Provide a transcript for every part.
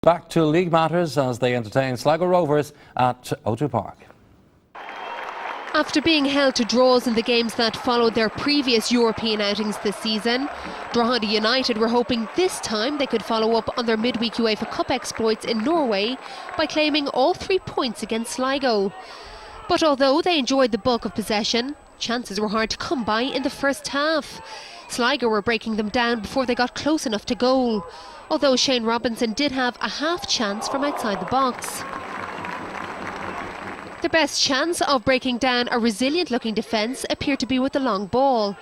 Back to league matters as they entertain Sligo Rovers at O2 Park. After being held to draws in the games that followed their previous European outings this season, Drogheda United were hoping this time they could follow up on their midweek UEFA Cup exploits in Norway by claiming all 3 points against Sligo. But although they enjoyed the bulk of possession, chances were hard to come by in the first half. Sligo were breaking them down before they got close enough to goal, although Shane Robinson did have a half chance from outside the box. Their best chance of breaking down a resilient-looking defence appeared to be with the long ball.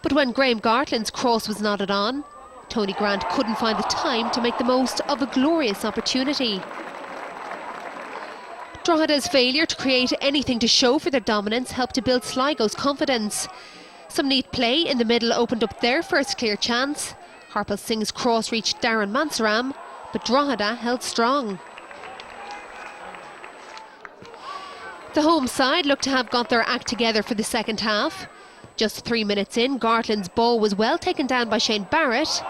But when Graham Gartland's cross was nodded on, Tony Grant couldn't find the time to make the most of a glorious opportunity. Drogheda's failure to create anything to show for their dominance helped to build Sligo's confidence. Some neat play in the middle opened up their first clear chance. Harpal Singh's cross reached Darren Mansaram, but Drogheda held strong. The home side looked to have got their act together for the second half. Just 3 minutes in, Gartland's ball was well taken down by Shane Barrett.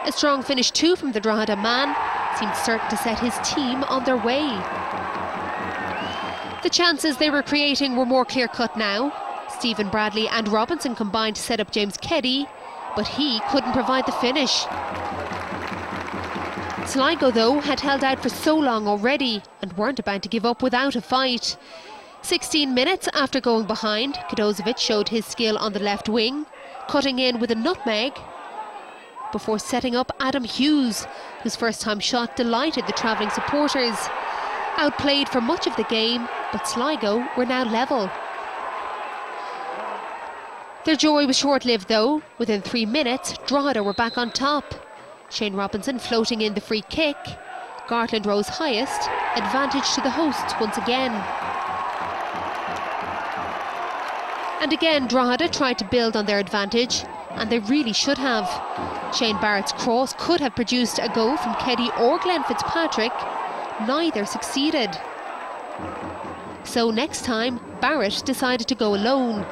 A strong finish too from the Drogheda man seemed certain to set his team on their way. The chances they were creating were more clear-cut now. Stephen Bradley and Robinson combined to set up James Keddy, but he couldn't provide the finish. Sligo, though, had held out for so long already and weren't about to give up without a fight. 16 minutes after going behind, Kadozovic showed his skill on the left wing, cutting in with a nutmeg before setting up Adam Hughes, whose first-time shot delighted the travelling supporters. Outplayed for much of the game, but Sligo were now level. Their joy was short-lived though. Within 3 minutes, Drogheda were back on top. Shane Robinson floating in the free kick. Gartland rose highest, advantage to the hosts once again. And again, Drogheda tried to build on their advantage, and they really should have. Shane Barrett's cross could have produced a goal from Keddy or Glenn Fitzpatrick. Neither succeeded. So next time, Barrett decided to go alone.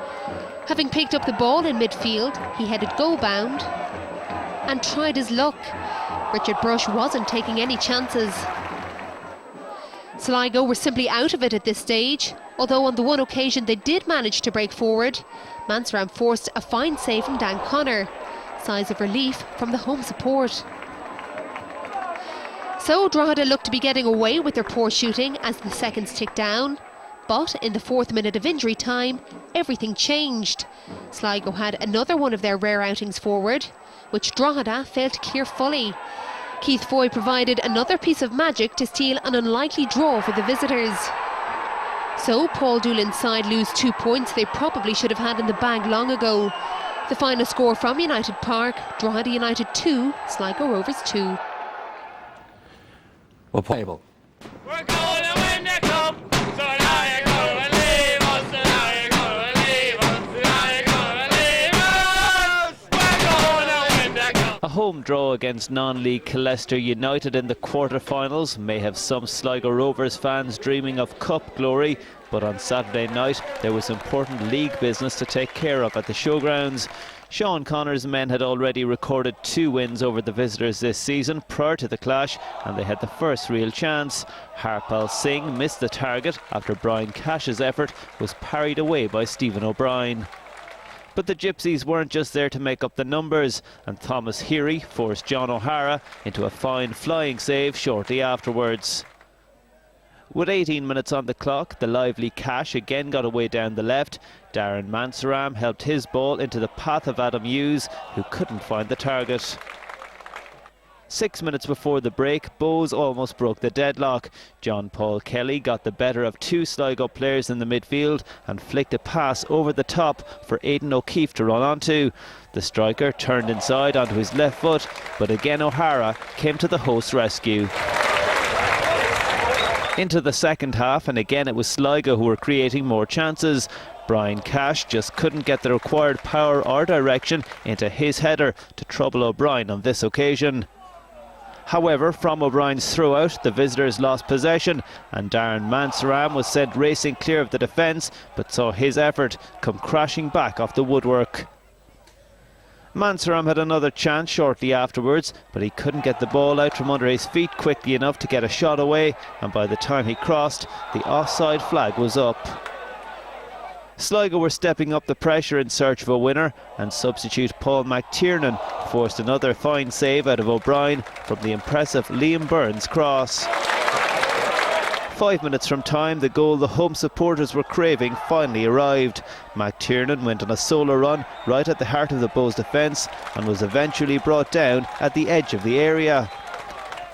Having picked up the ball in midfield, he headed goal-bound and tried his luck. Richard Brush wasn't taking any chances. Sligo were simply out of it at this stage, although on the one occasion they did manage to break forward. Mansaram forced a fine save from Dan Connor. Sighs of relief from the home support. So Drogheda looked to be getting away with their poor shooting as the seconds ticked down. But in the 4th minute of injury time, everything changed. Sligo had another one of their rare outings forward, which Drogheda failed to clear fully. Keith Foy provided another piece of magic to steal an unlikely draw for the visitors. So Paul Doolan's side lose 2 points they probably should have had in the bag long ago. The final score from United Park, Drogheda United 2, Sligo Rovers 2. Well, table. We're going to win the cup, so now you're going to leave us, so now you're going to leave us, so now you're going to leave us. We're going to win the cup. A home draw against non-league Killester United in the quarter-finals may have some Sligo Rovers fans dreaming of cup glory, but on Saturday night there was important league business to take care of at the showgrounds. Sean Connor's men had already recorded 2 wins over the visitors this season prior to the clash, and they had the first real chance. Harpal Singh missed the target after Brian Cash's effort was parried away by Stephen O'Brien. But the Gypsies weren't just there to make up the numbers, and Thomas Heary forced John O'Hara into a fine flying save shortly afterwards. With 18 minutes on the clock, the lively Cash again got away down the left. Darren Mansaram helped his ball into the path of Adam Hughes, who couldn't find the target. 6 minutes before the break, Bohs almost broke the deadlock. John Paul Kelly got the better of 2 Sligo players in the midfield and flicked a pass over the top for Aidan O'Keefe to run onto. The striker turned inside onto his left foot, but again O'Hara came to the host's rescue. Into the second half, and again it was Sligo who were creating more chances. Brian Cash just couldn't get the required power or direction into his header to trouble O'Brien on this occasion. However, from O'Brien's throw-out, the visitors lost possession, and Darren Mansaram was sent racing clear of the defence, but saw his effort come crashing back off the woodwork. Mansaram had another chance shortly afterwards, but he couldn't get the ball out from under his feet quickly enough to get a shot away, and by the time he crossed, the offside flag was up. Sligo were stepping up the pressure in search of a winner, and substitute Paul McTiernan forced another fine save out of O'Brien from the impressive Liam Byrne's cross. 5 minutes from time, the goal the home supporters were craving finally arrived. McTiernan went on a solo run right at the heart of the Bohs defence and was eventually brought down at the edge of the area.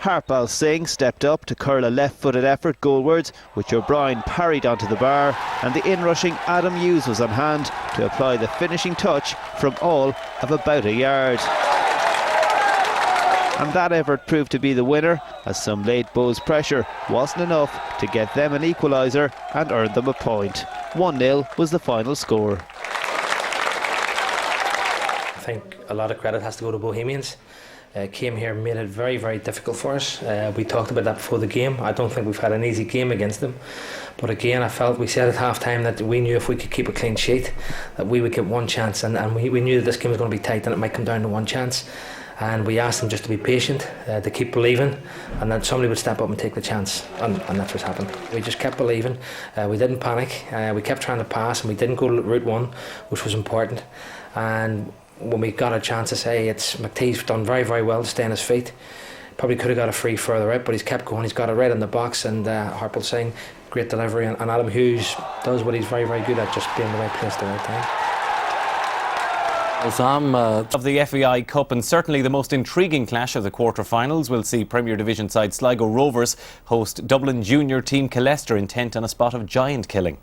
Harpal Singh stepped up to curl a left-footed effort goalwards, which O'Brien parried onto the bar, and the in-rushing Adam Hughes was on hand to apply the finishing touch from all of about a yard. And that effort proved to be the winner, as some late Bohs pressure wasn't enough to get them an equaliser and earn them a point. 1-0 was the final score. I think a lot of credit has to go to Bohemians. Came here, made it very, very difficult for us. We talked about that before the game. I don't think we've had an easy game against them. But again, I felt we said at half time that we knew if we could keep a clean sheet that we would get one chance, and we knew that this game was going to be tight and it might come down to one chance. And we asked them just to be patient, to keep believing, and then somebody would step up and take the chance, and that's what's happened. We just kept believing, we didn't panic, we kept trying to pass, and we didn't go route one, which was important. And when we got a chance to say, it's McTee's done very, very well to stay on his feet. Probably could have got a free further out, but he's kept going. He's got it right in the box, and Harpal Singh, great delivery, and Adam Hughes does what he's very, very good at, just being in the right place at the right time. Of the FAI Cup, and certainly the most intriguing clash of the quarter-finals will see Premier Division side Sligo Rovers host Dublin junior team Killester, intent on a spot of giant killing.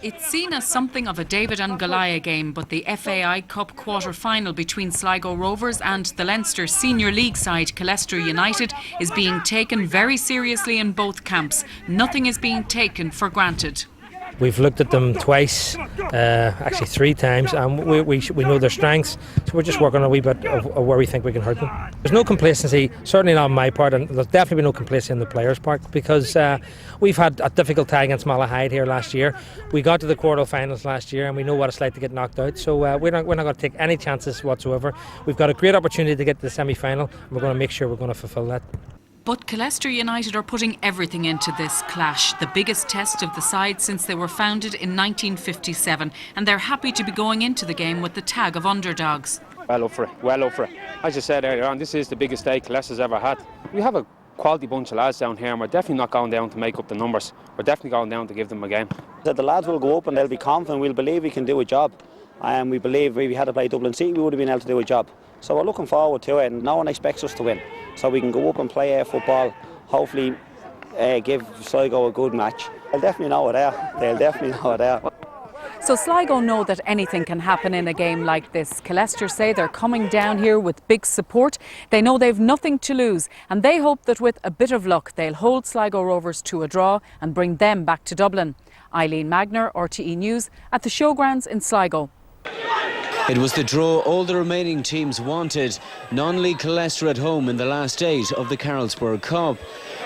It's seen as something of a David and Goliath game, but the FAI Cup quarter-final between Sligo Rovers and the Leinster Senior League side Killester United is being taken very seriously in both camps. Nothing is being taken for granted. We've looked at them twice, actually 3 times, and we know their strengths, so we're just working a wee bit of where we think we can hurt them. There's no complacency, certainly not on my part, and there's definitely no complacency on the players' part, because we've had a difficult tie against Malahide here last year. We got to the quarter-finals last year, and we know what it's like to get knocked out, so we're not going to take any chances whatsoever. We've got a great opportunity to get to the semi-final, and we're going to make sure we're going to fulfil that. But Killester United are putting everything into this clash, the biggest test of the side since they were founded in 1957, and they're happy to be going into the game with the tag of underdogs. Well up for it. As I said earlier on, this is the biggest day Killester's ever had. We have a quality bunch of lads down here, and we're definitely not going down to make up the numbers. We're definitely going down to give them a game. The lads will go up and they'll be confident. We'll believe we can do a job. We believe if we had to play Dublin City, we would have been able to do a job. So we're looking forward to it, and no one expects us to win. So we can go up and play our football, hopefully give Sligo a good match. They'll definitely know it there. So Sligo know that anything can happen in a game like this. Killester say they're coming down here with big support. They know they've nothing to lose, and they hope that with a bit of luck they'll hold Sligo Rovers to a draw and bring them back to Dublin. Eileen Magner, RTE News, at the Showgrounds in Sligo. It was the draw all the remaining teams wanted. Non-league Killester at home in the last 8 of the Carlsberg Cup.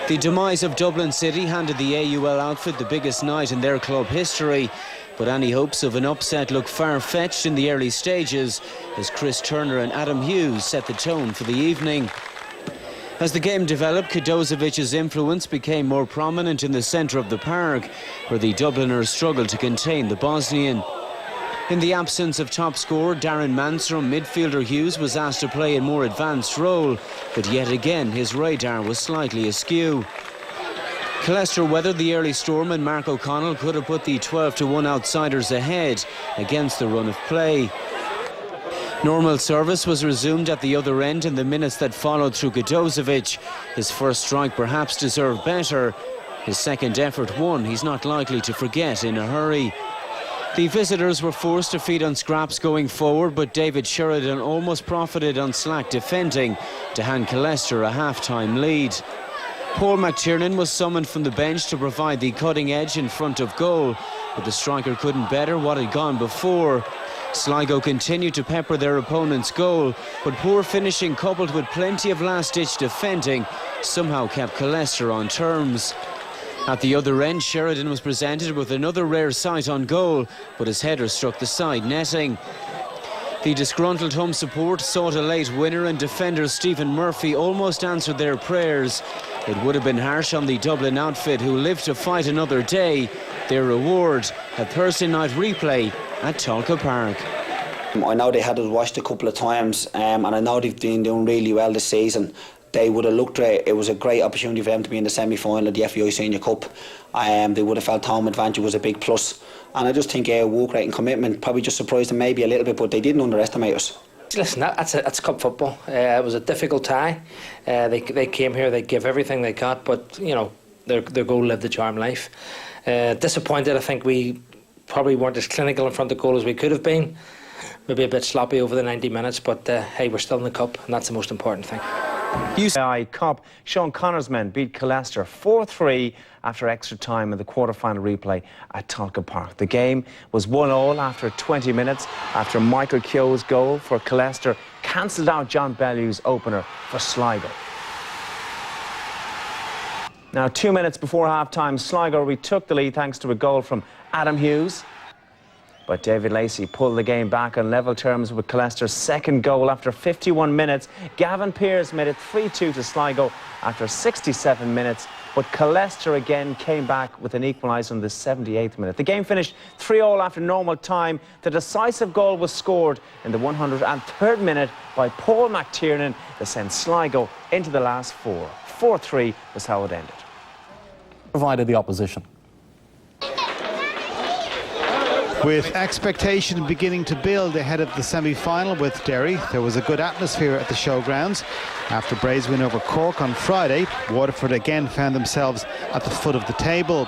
The demise of Dublin City handed the AUL outfit the biggest night in their club history. But any hopes of an upset look far-fetched in the early stages as Chris Turner and Adam Hughes set the tone for the evening. As the game developed, Kadozevic's influence became more prominent in the centre of the park, where the Dubliners struggled to contain the Bosnian. In the absence of top scorer Darren Manstrom, midfielder Hughes was asked to play a more advanced role, but yet again his radar was slightly askew. Killester weathered the early storm, and Mark O'Connell could have put the 12-1 outsiders ahead against the run of play. Normal service was resumed at the other end in the minutes that followed through Kadozevic. His first strike perhaps deserved better. His second effort one he's not likely to forget in a hurry. The visitors were forced to feed on scraps going forward, but David Sheridan almost profited on slack defending to hand Killester a half-time lead. Paul McTiernan was summoned from the bench to provide the cutting edge in front of goal, but the striker couldn't better what had gone before. Sligo continued to pepper their opponent's goal, but poor finishing coupled with plenty of last-ditch defending somehow kept Killester on terms. At the other end, Sheridan was presented with another rare sight on goal, but his header struck the side netting. The disgruntled home support sought a late winner, and defender Stephen Murphy almost answered their prayers. It would have been harsh on the Dublin outfit, who lived to fight another day. Their reward, a Thursday night replay at Tolka Park. I know they had us watched a couple of times, and I know they've been doing really well this season. They would have looked at it. It was a great opportunity for them to be in the semi-final of the FAI Senior Cup. They would have felt home advantage was a big plus. And I just think work rate and commitment probably just surprised them maybe a little bit, but they didn't underestimate us. Listen, that's cup football. It was a difficult tie. They came here, they gave everything they got, but you know their goal lived the charmed life. Disappointed, I think we probably weren't as clinical in front of goal as we could have been. Maybe a bit sloppy over the 90 minutes, but hey, we're still in the cup, and that's the most important thing. FAI Cup, Sean Connor's men beat Killester 4-3 after extra time in the quarter-final replay at Tolka Park. The game was 1-1 after 20 minutes after Michael Keogh's goal for Killester cancelled out John Bellew's opener for Sligo. Now, 2 minutes before half-time, Sligo retook the lead thanks to a goal from Adam Hughes. But David Lacey pulled the game back on level terms with Killester's second goal after 51 minutes. Gavin Pearce made it 3-2 to Sligo after 67 minutes. But Killester again came back with an equaliser in the 78th minute. The game finished 3-3 after normal time. The decisive goal was scored in the 103rd minute by Paul McTiernan to send Sligo into the last four. 4-3 was how it ended. Provided the opposition. With expectation beginning to build ahead of the semi-final with Derry, there was a good atmosphere at the showgrounds. After Bray's win over Cork on Friday, Waterford again found themselves at the foot of the table.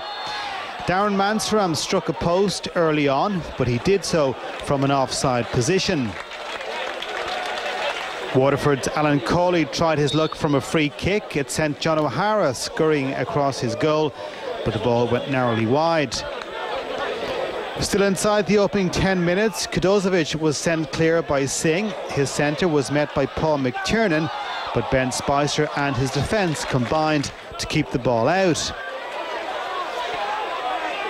Darren Manseram struck a post early on, but he did so from an offside position. Waterford's Alan Cawley tried his luck from a free kick. It sent John O'Hara scurrying across his goal, but the ball went narrowly wide. Still inside the opening 10 minutes, Kudozovic was sent clear by Singh. His centre was met by Paul McTiernan, but Ben Spicer and his defence combined to keep the ball out.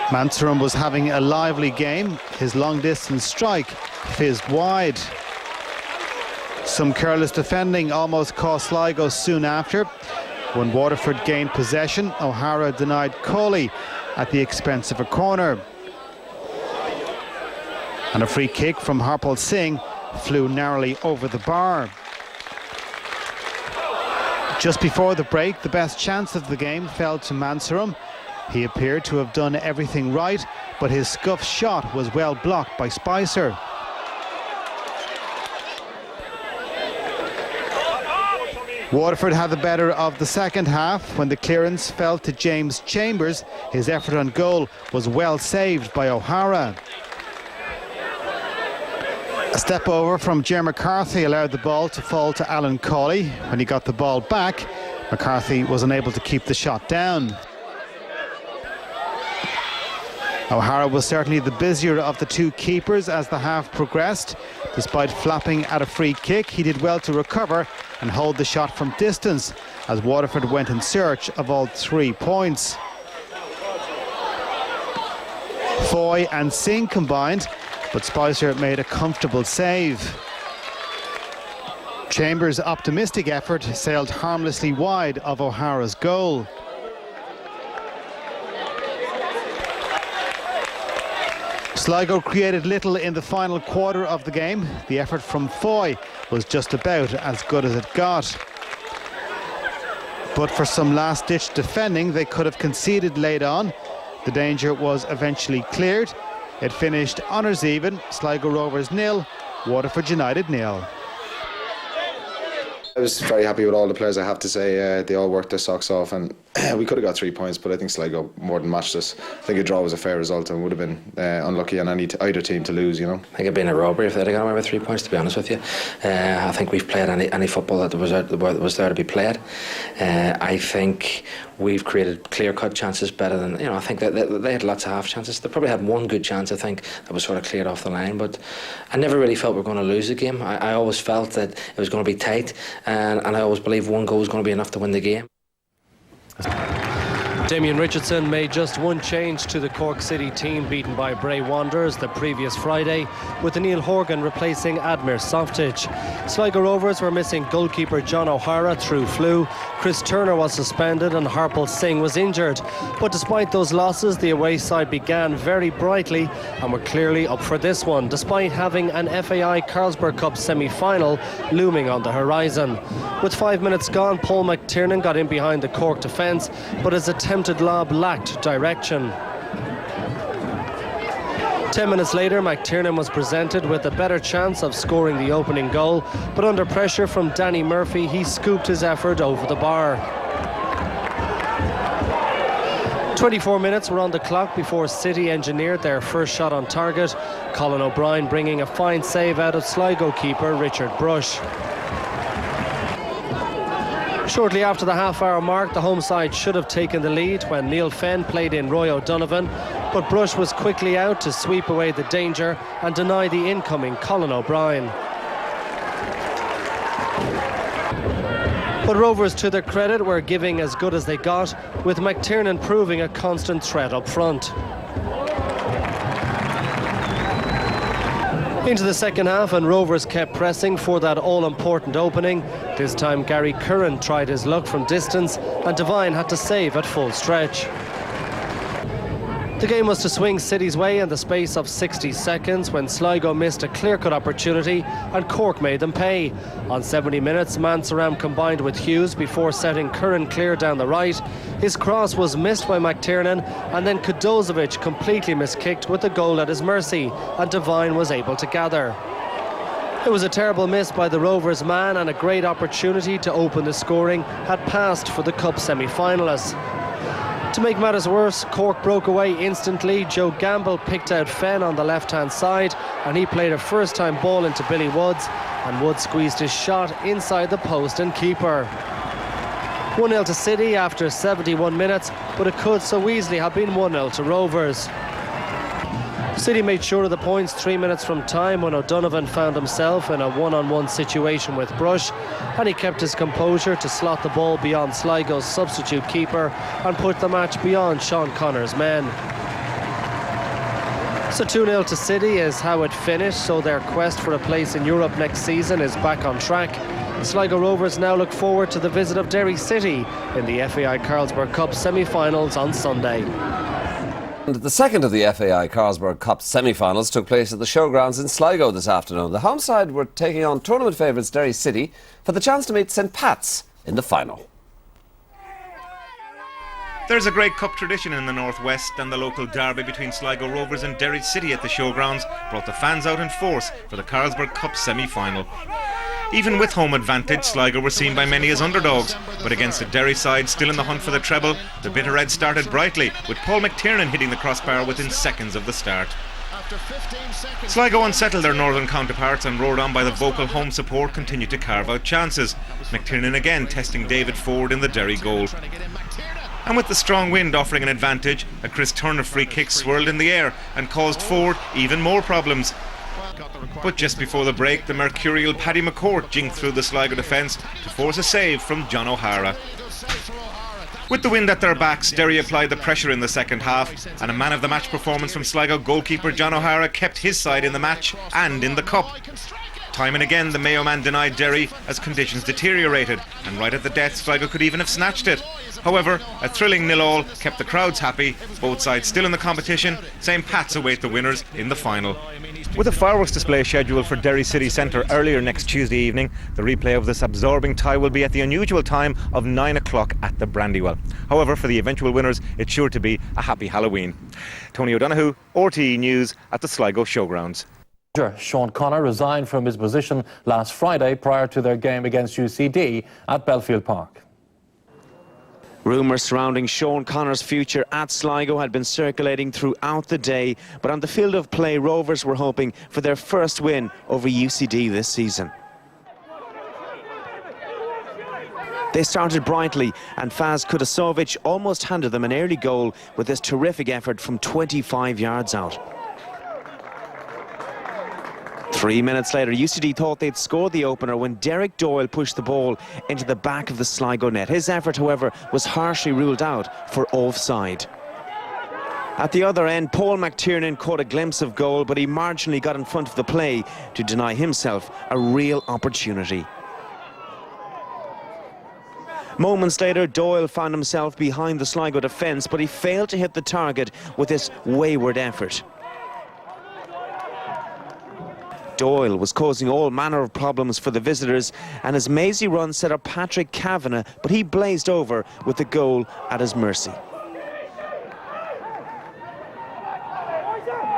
Manseram was having a lively game. His long-distance strike fizzed wide. Some careless defending almost cost Sligo soon after. When Waterford gained possession, O'Hara denied Cawley at the expense of a corner. And a free kick from Harpal Singh flew narrowly over the bar. Just before the break, the best chance of the game fell to Manseram. He appeared to have done everything right, but his scuffed shot was well blocked by Spicer. Waterford had the better of the second half when the clearance fell to James Chambers. His effort on goal was well saved by O'Hara. A step over from Ger McCarthy allowed the ball to fall to Alan Cawley. When he got the ball back, McCarthy was unable to keep the shot down. O'Hara was certainly the busier of the two keepers as the half progressed. Despite flapping at a free kick, he did well to recover and hold the shot from distance as Waterford went in search of all 3 points. Foy and Singh combined, but Spicer made a comfortable save. Chambers' optimistic effort sailed harmlessly wide of O'Hara's goal. Sligo created little in the final quarter of the game. The effort from Foy was just about as good as it got. But for some last-ditch defending, they could have conceded late on. The danger was eventually cleared. It finished honours even, Sligo Rovers 0, Waterford United 0. I was very happy with all the players, I have to say. They all worked their socks off, and we could have got 3 points, but I think Sligo more than matched us. I think a draw was a fair result and would have been unlucky on either team to lose, you know. I think it'd been a robbery if they'd have got away with 3 points, to be honest with you. I think we've played any football that was there to be played. I think we've created clear-cut chances better than, I think that they had lots of half chances. They probably had one good chance, I think, that was sort of cleared off the line, but I never really felt we were going to lose the game. I always felt that it was going to be tight, and I always believed one goal was going to be enough to win the game. Damien Richardson made just one change to the Cork City team beaten by Bray Wanderers the previous Friday, with Neil Horgan replacing Admir Softic. Sligo Rovers were missing goalkeeper John O'Hara through flu. Chris Turner was suspended and Harpal Singh was injured. But despite those losses, the away side began very brightly and were clearly up for this one, despite having an FAI Carlsberg Cup semi-final looming on the horizon. With 5 minutes gone, Paul McTiernan got in behind the Cork defence, but his attempted lob lacked direction. 10 minutes later, McTiernan was presented with a better chance of scoring the opening goal, but under pressure from Danny Murphy, he scooped his effort over the bar. 24 minutes were on the clock before City engineered their first shot on target, Colin O'Brien bringing a fine save out of Sligo keeper Richard Brush. Shortly after the half-hour mark, the home side should have taken the lead when Neil Fenn played in Roy O'Donovan, but Brush was quickly out to sweep away the danger and deny the incoming Colin O'Brien. But Rovers, to their credit, were giving as good as they got, with McTiernan proving a constant threat up front. Into the second half, and Rovers kept pressing for that all-important opening. This time Gary Curran tried his luck from distance and Devine had to save at full stretch. The game was to swing City's way in the space of 60 seconds when Sligo missed a clear-cut opportunity and Cork made them pay. On 70 minutes, Mansaram combined with Hughes before setting Curran clear down the right. His cross was missed by McTiernan, and then Kudozovic completely miskicked with the goal at his mercy, and Devine was able to gather. It was a terrible miss by the Rovers man, and a great opportunity to open the scoring had passed for the Cup semi-finalists. To make matters worse, Cork broke away instantly. Joe Gamble picked out Fenn on the left-hand side, and he played a first-time ball into Billy Woods, and Woods squeezed his shot inside the post and keeper. 1-0 to City after 71 minutes, but it could so easily have been 1-0 to Rovers. City made sure of the points 3 minutes from time when O'Donovan found himself in a one-on-one situation with Brush, and he kept his composure to slot the ball beyond Sligo's substitute keeper and put the match beyond Sean Connor's men. So 2-0 to City is how it finished, so their quest for a place in Europe next season is back on track. Sligo Rovers now look forward to the visit of Derry City in the FAI Carlsberg Cup semi-finals on Sunday. The second of the FAI Carlsberg Cup semi-finals took place at the showgrounds in Sligo this afternoon. The home side were taking on tournament favourites Derry City for the chance to meet St Pat's in the final. There's a great cup tradition in the northwest, and the local derby between Sligo Rovers and Derry City at the showgrounds brought the fans out in force for the Carlsberg Cup semi-final. Even with home advantage, Sligo were seen by many as underdogs, but against a Derry side still in the hunt for the treble, the Bitter Reds started brightly, with Paul McTiernan hitting the crossbar within seconds of the start. Sligo unsettled their northern counterparts, and roared on by the vocal home support continued to carve out chances, McTiernan again testing David Ford in the Derry goal. And with the strong wind offering an advantage, a Chris Turner free kick swirled in the air and caused Ford even more problems. But just before the break, the mercurial Paddy McCourt jinked through the Sligo defence to force a save from John O'Hara. With the wind at their backs, Derry applied the pressure in the second half, and a man-of-the-match performance from Sligo goalkeeper John O'Hara kept his side in the match and in the cup. Time and again, the Mayo man denied Derry as conditions deteriorated, and right at the death, Sligo could even have snatched it. However, a thrilling 0-0 kept the crowds happy, both sides still in the competition. St Pat's await the winners in the final. With a fireworks display scheduled for Derry City Centre earlier next Tuesday evening, the replay of this absorbing tie will be at the unusual time of 9 o'clock at the Brandywell. However, for the eventual winners, it's sure to be a happy Halloween. Tony O'Donoghue, RTE News at the Sligo Showgrounds. Sean Connor resigned from his position last Friday prior to their game against UCD at Belfield Park. Rumours surrounding Sean Connor's future at Sligo had been circulating throughout the day, but on the field of play, Rovers were hoping for their first win over UCD this season. They started brightly, and Faz Kudozovic almost handed them an early goal with this terrific effort from 25 yards out. 3 minutes later, UCD thought they'd score the opener when Derek Doyle pushed the ball into the back of the Sligo net. His effort, however, was harshly ruled out for offside. At the other end, Paul McTiernan caught a glimpse of goal, but he marginally got in front of the play to deny himself a real opportunity. Moments later, Doyle found himself behind the Sligo defence, but he failed to hit the target with this wayward effort. Doyle was causing all manner of problems for the visitors, and his mazy run set up Patrick Kavanagh, but he blazed over with the goal at his mercy.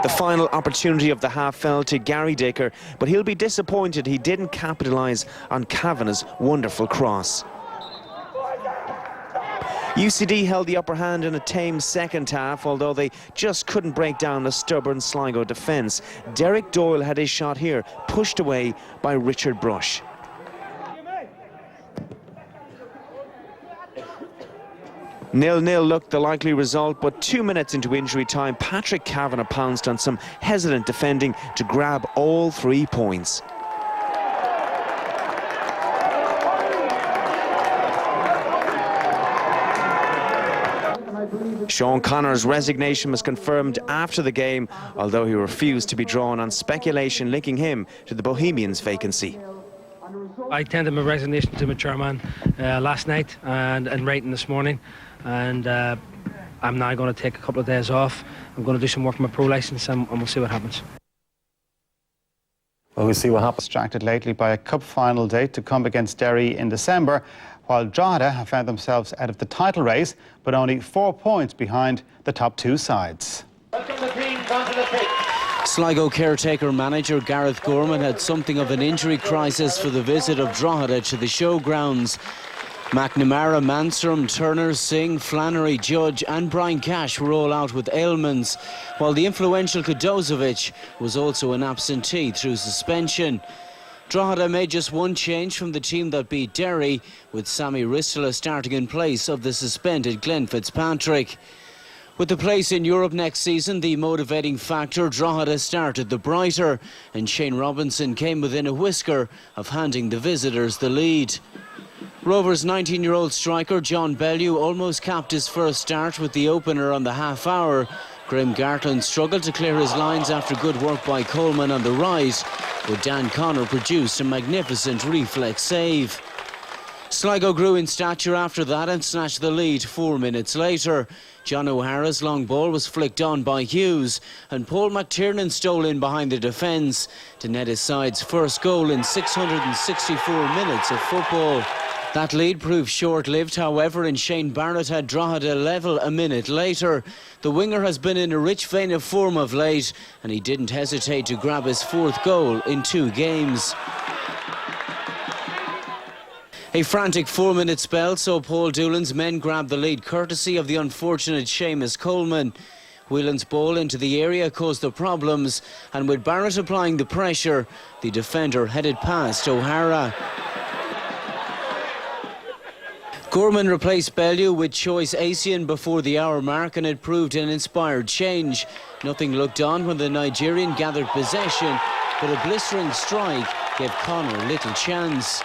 The final opportunity of the half fell to Gary Dicker, but he'll be disappointed he didn't capitalise on Kavanagh's wonderful cross. UCD held the upper hand in a tame second half, although they just couldn't break down a stubborn Sligo defence. Derek Doyle had his shot here, pushed away by Richard Brush. Nil-nil looked the likely result, but 2 minutes into injury time, Patrick Kavanagh pounced on some hesitant defending to grab all 3 points. Sean Connor's resignation was confirmed after the game, although he refused to be drawn on speculation linking him to the Bohemians' vacancy. I tendered my resignation to my chairman last night and writing this morning, and I'm now going to take a couple of days off. I'm going to do some work on my pro licence, and we'll see what happens. Well, we'll see what happens. Distracted lately by a cup final date to come against Derry in December, while Drogheda have found themselves out of the title race, but only 4 points behind the top 2 sides. Sligo caretaker manager Gareth Gorman had something of an injury crisis for the visit of Drogheda to the showgrounds. McNamara, Manstrom, Turner, Singh, Flannery, Judge and Brian Cash were all out with ailments, while the influential Kodozovic was also an absentee through suspension. Drogheda made just one change from the team that beat Derry, with Sammy Ristola starting in place of the suspended Glenn Fitzpatrick. With the place in Europe next season the motivating factor, Drogheda started the brighter, and Shane Robinson came within a whisker of handing the visitors the lead. Rovers' 19-year-old striker John Bellew almost capped his first start with the opener on the half hour. Graham Gartland struggled to clear his lines after good work by Coleman on the right, but Dan Connor produced a magnificent reflex save. Sligo grew in stature after that and snatched the lead 4 minutes later. John O'Hara's long ball was flicked on by Hughes, and Paul McTiernan stole in behind the defence to net his side's first goal in 664 minutes of football. That lead proved short-lived, however, and Shane Barrett had Drogheda level a minute later. The winger has been in a rich vein of form of late, and he didn't hesitate to grab his 4th goal in 2 games. A frantic 4-minute spell saw Paul Doolan's men grab the lead courtesy of the unfortunate Seamus Coleman. Whelan's ball into the area caused the problems, and with Barrett applying the pressure, the defender headed past O'Hara. Gorman replaced Bellew with Choice Asian before the hour mark, and it proved an inspired change. Nothing looked on when the Nigerian gathered possession, but a blistering strike gave Connor little chance.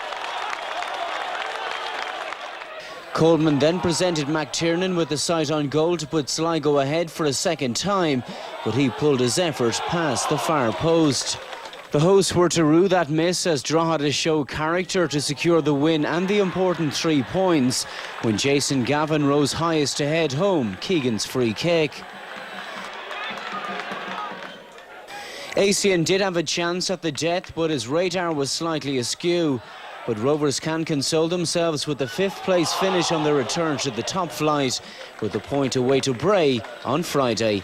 Coleman then presented McTiernan with the sight on goal to put Sligo ahead for a second time, but he pulled his effort past the far post. The hosts were to rue that miss as Drogheda show character to secure the win and the important 3 points when Jason Gavin rose highest to head home Keegan's free kick. Asian did have a chance at the death, but his radar was slightly askew. But Rovers can console themselves with the 5th place finish on their return to the top flight, with a point away to Bray on Friday.